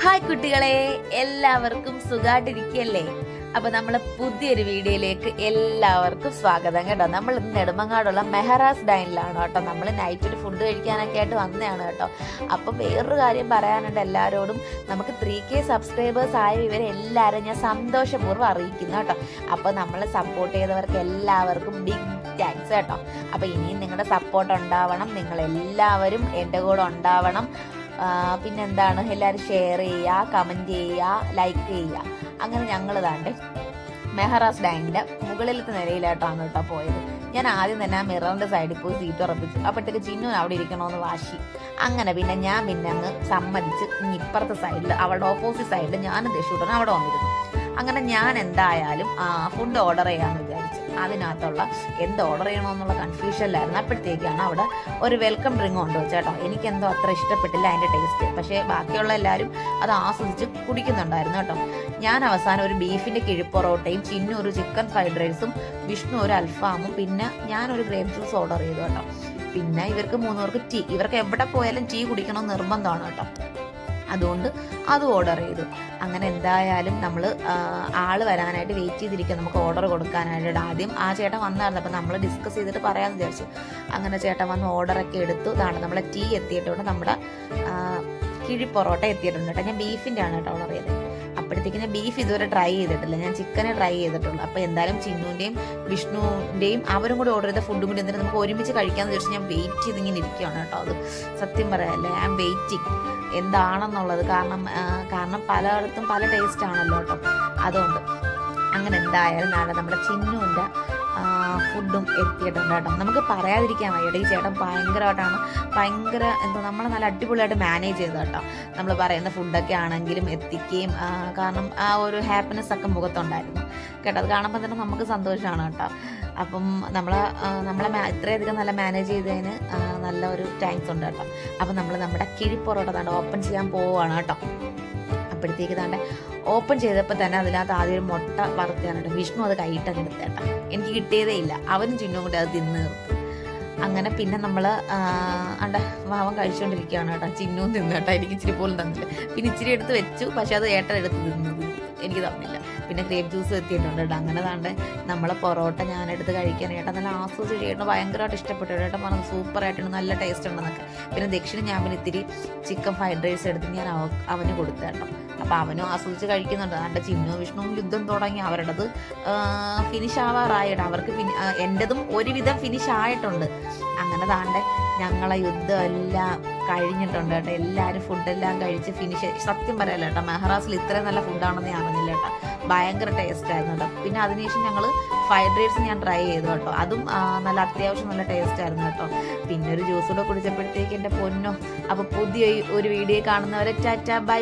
Hi കുട്ടികളെ, എല്ലാവർക്കും സുഖമായിട്ടിരിക്കുകയല്ലേ? അപ്പൊ നമ്മളെ പുതിയൊരു വീഡിയോയിലേക്ക് എല്ലാവർക്കും സ്വാഗതം കേട്ടോ. നമ്മൾ ഇന്ന് നെടുമങ്ങാടുള്ള മെഹറാസ് ഡൈനിലാണ് കേട്ടോ. നമ്മൾ നൈറ്റിൽ ഫുഡ് കഴിക്കാനൊക്കെ ആയിട്ട് വന്നതാണ് കേട്ടോ. അപ്പൊ വേറൊരു കാര്യം പറയാനുണ്ട് എല്ലാവരോടും. നമുക്ക് 3K സബ്സ്ക്രൈബേഴ്സ് ആയ ഇവരെ എല്ലാവരും ഞാൻ സന്തോഷപൂർവ്വം അറിയിക്കുന്നു കേട്ടോ. അപ്പൊ നമ്മളെ സപ്പോർട്ട് ചെയ്തവർക്ക് എല്ലാവർക്കും ബിഗ് താങ്ക്സ് കേട്ടോ. അപ്പൊ ഇനിയും നിങ്ങളുടെ സപ്പോർട്ട് ഉണ്ടാവണം, നിങ്ങളെല്ലാവരും എൻ്റെ കൂടെ ഉണ്ടാവണം. പിന്നെന്താണ്, എല്ലാവരും ഷെയർ ചെയ്യുക, കമൻറ്റ് ചെയ്യുക, ലൈക്ക് ചെയ്യുക. അങ്ങനെ ഞങ്ങൾ താണ്ട് മെഹറാസ് ഡൈനിൻ്റെ മുകളിലത്തെ നിലയിലായിട്ടാണ് കേട്ടോ പോയത്. ഞാൻ ആദ്യം തന്നെ ആ മിററിൻ്റെ സൈഡിൽ പോയി സീറ്റ് ഉറപ്പിച്ചു. അപ്പോഴത്തേക്ക് ചിന്നുവിന് അവിടെ ഇരിക്കണമെന്ന് വാശി. അങ്ങനെ ഞാൻ അങ്ങ് സമ്മതിച്ച് ഇപ്പുറത്തെ സൈഡിൽ, അവളുടെ ഓപ്പോസിറ്റ് സൈഡിൽ ഞാനും ദേഷ്യപ്പെട്ടു അവിടെ വന്നിരുന്നു. അങ്ങനെ ഞാൻ എന്തായാലും ഫുഡ് ഓർഡർ ചെയ്യാമെന്ന് വിചാരിച്ചു. അതിനകത്തുള്ള എന്ത് ഓർഡർ ചെയ്യണമെന്നുള്ള കൺഫ്യൂഷനിലായിരുന്നു. അപ്പോഴത്തേക്കാണ് അവിടെ ഒരു വെൽക്കം ഡ്രിങ്ക് കൊണ്ടുവച്ചത് കേട്ടോ. എനിക്കെന്തോ അത്ര ഇഷ്ടപ്പെട്ടില്ല അതിൻ്റെ ടേസ്റ്റ്. പക്ഷേ ബാക്കിയുള്ള എല്ലാവരും അത് ആസ്വദിച്ച് കുടിക്കുന്നുണ്ടായിരുന്നു കേട്ടോ. ഞാൻ അവസാനം ഒരു ബീഫിൻ്റെ കിഴിപ്പൊറോട്ടയും, ചിന്നു ഒരു ചിക്കൻ ഫ്രൈഡ് റൈസും, വിഷ്ണു ഒരു അൽഫാമും, പിന്നെ ഞാനൊരു ഗ്രേപ്പ് ജ്യൂസ് ഓർഡർ ചെയ്തു കേട്ടോ. പിന്നെ ഇവർക്ക് 3 പേർക്ക് ടീ. ഇവർക്ക് എവിടെ പോയാലും ടീ കുടിക്കണമെന്ന് നിർബന്ധമാണ് കേട്ടോ. അതുകൊണ്ട് അത് ഓർഡർ ചെയ്തു. അങ്ങനെ എന്തായാലും നമ്മൾ ആള് വരാനായിട്ട് വെയിറ്റ് ചെയ്തിരിക്കുക, നമുക്ക് ഓർഡർ കൊടുക്കാനായിട്ട്. ആദ്യം ആ ചേട്ടൻ വന്നായിരുന്നു. അപ്പം നമ്മൾ ഡിസ്കസ് ചെയ്തിട്ട് പറയാമെന്ന് വിചാരിച്ചു. അങ്ങനെ ചേട്ടൻ വന്ന് ഓർഡറൊക്കെ എടുത്തു. ഇതാണ് നമ്മളെ ടീ എത്തിയിട്ടുണ്ട്, നമ്മുടെ കിഴി പൊറോട്ട എത്തിയിട്ടുണ്ട് കേട്ടോ. ഞാൻ ബീഫിൻ്റെ ആണ് കേട്ടോ ഓർഡർ ചെയ്തത്. അപ്പോഴത്തേക്ക് ഞാൻ ബീഫ് ഇതുവരെ ട്രൈ ചെയ്തിട്ടില്ല, ഞാൻ ചിക്കനെ ട്രൈ ചെയ്തിട്ടുള്ളൂ. അപ്പോൾ എന്തായാലും ചിന്നുവിൻ്റെയും വിഷ്ണുവിൻ്റെയും അവരും കൂടി ഓർഡർ ചെയ്ത ഫുഡും കൂടി എന്നിട്ട് നമുക്ക് ഒരുമിച്ച് കഴിക്കാമെന്ന് വിചാരിച്ച് ഞാൻ വെയിറ്റ് ചെയ്തിങ്ങനെ ഇരിക്കുകയാണ് കേട്ടോ. അത് സത്യം പറയാമല്ലേ, ഐ ആം വെയിറ്റിംഗ് എന്താണെന്നുള്ളത്. കാരണം പലയിടത്തും പല ടേസ്റ്റ് ആണല്ലോ കേട്ടോ. അതുകൊണ്ട് അങ്ങനെ എന്തായാലും നാളെ നമ്മുടെ ചിന്നുവിൻ്റെ ഫുഡും എത്തിയിട്ടുണ്ട് കേട്ടോ. നമുക്ക് പറയാതിരിക്കാൻ വയ്യ, ഈ ചേട്ടൻ ഭയങ്കര എന്തോ നമ്മളെ നല്ല അടിപൊളിയായിട്ട് മാനേജ് ചെയ്തു കേട്ടോ. നമ്മൾ പറയുന്ന ഫുഡൊക്കെ ആണെങ്കിലും എത്തിക്കുകയും, കാരണം ആ ഒരു ഹാപ്പിനെസ് ഒക്കെ മുഖത്തുണ്ടായിരുന്നു കേട്ടോ. അത് കാണുമ്പോൾ തന്നെ നമുക്ക് സന്തോഷമാണ് കേട്ടോ. അപ്പം നമ്മളെ ഇത്രയധികം നല്ല മാനേജ് ചെയ്തതിന് നല്ല ഒരു താങ്ക്സ് ഉണ്ട് കേട്ടോ. അപ്പം നമ്മൾ നമ്മുടെ കിഴിപ്പൊറോട്ട താണ്ട് ഓപ്പൺ ചെയ്യാൻ പോവുകയാണ് കേട്ടോ. അപ്പോഴത്തേക്ക് താണ്ടെ ഓപ്പൺ ചെയ്തപ്പോൾ തന്നെ അതിനകത്ത് ആദ്യം ഒരു മുട്ട വറുത്താണ് കേട്ടോ. വിഷ്ണു അത് കൈയിട്ടങ്ങ് എടുത്തേട്ടാ. എനിക്ക് കിട്ടിയതേ ഇല്ല, അവനും ചിന്നും കൂടി അത് തിന്ന് നിർത്തും. അങ്ങനെ പിന്നെ നമ്മൾ വാവൻ കഴിച്ചുകൊണ്ടിരിക്കുകയാണ് കേട്ടോ. ചിന്നും തിന്നു കേട്ടോ, എനിക്ക് ഇച്ചിരി പോലും തന്നില്ല. പിന്നെ ഇച്ചിരി എടുത്ത് വെച്ചു, പക്ഷെ അത് ഏട്ടൻ എടുത്ത് തിന്നത് എനിക്ക് തന്നില്ല. പിന്നെ ഗ്രേപ്പ് ജ്യൂസ് എത്തിയിട്ടുണ്ട് കേട്ടോ. അങ്ങനെ താണ്ടെ നമ്മളെ പൊറോട്ട ഞാനെടുത്ത് കഴിക്കാൻ ഏട്ടാ നല്ല ആസ്വദിച്ച് ചെയ്യണം, ഭയങ്കരമായിട്ട് ഇഷ്ടപ്പെട്ടു. ഏട്ടൻ പറഞ്ഞു സൂപ്പറായിട്ടുണ്ട്, നല്ല ടേസ്റ്റ് ഉണ്ടെന്നൊക്കെ. പിന്നെ ദക്ഷിണ ഞാൻ പിന്നെ ഇത്തിരി ചിക്കൻ ഫ്രൈഡ് റൈസ് എടുത്ത് ഞാൻ അവന് കൊടുത്തു കേട്ടോ. അപ്പോൾ അവനും ആസ്വദിച്ച് കഴിക്കുന്നുണ്ട്. അതിൻ്റെ ചിഹ്നവും വിഷ്ണുവും യുദ്ധം തുടങ്ങി. അവരുടേത് ഫിനിഷ് ആവാറായിട്ട്, അവർക്ക് എൻ്റെതും ഒരുവിധം ഫിനിഷ് ആയിട്ടുണ്ട്. അങ്ങനെ താണ്ടെ ഞങ്ങളെ യുദ്ധം എല്ലാം കഴിഞ്ഞിട്ടുണ്ട് കേട്ടോ. എല്ലാവരും ഫുഡെല്ലാം കഴിച്ച് ഫിനിഷ്. സത്യം പറയാമല്ലോ കേട്ടോ, മെഹറാസിൽ ഇത്രയും നല്ല ഫുഡാണെന്ന് ഞാൻ അറിഞ്ഞില്ല കേട്ടോ. ഭയങ്കര ടേസ്റ്റ് ആയിരുന്നു കേട്ടോ. പിന്നെ അതിനുശേഷം ഞങ്ങൾ ഫ്രൈഡ് റൈസ് ഞാൻ ട്രൈ ചെയ്തു കേട്ടോ. അതും നല്ല അത്യാവശ്യം നല്ല ടേസ്റ്റ് ആയിരുന്നു കേട്ടോ. പിന്നെ ഒരു ജ്യൂസ് കൂടെ കുടിച്ചപ്പോഴത്തേക്ക് എൻ്റെ പൊന്നോ. അപ്പോൾ പുതിയ ഒരു വീഡിയോ കാണുന്നവരെ ടാറ്റ ബൈ.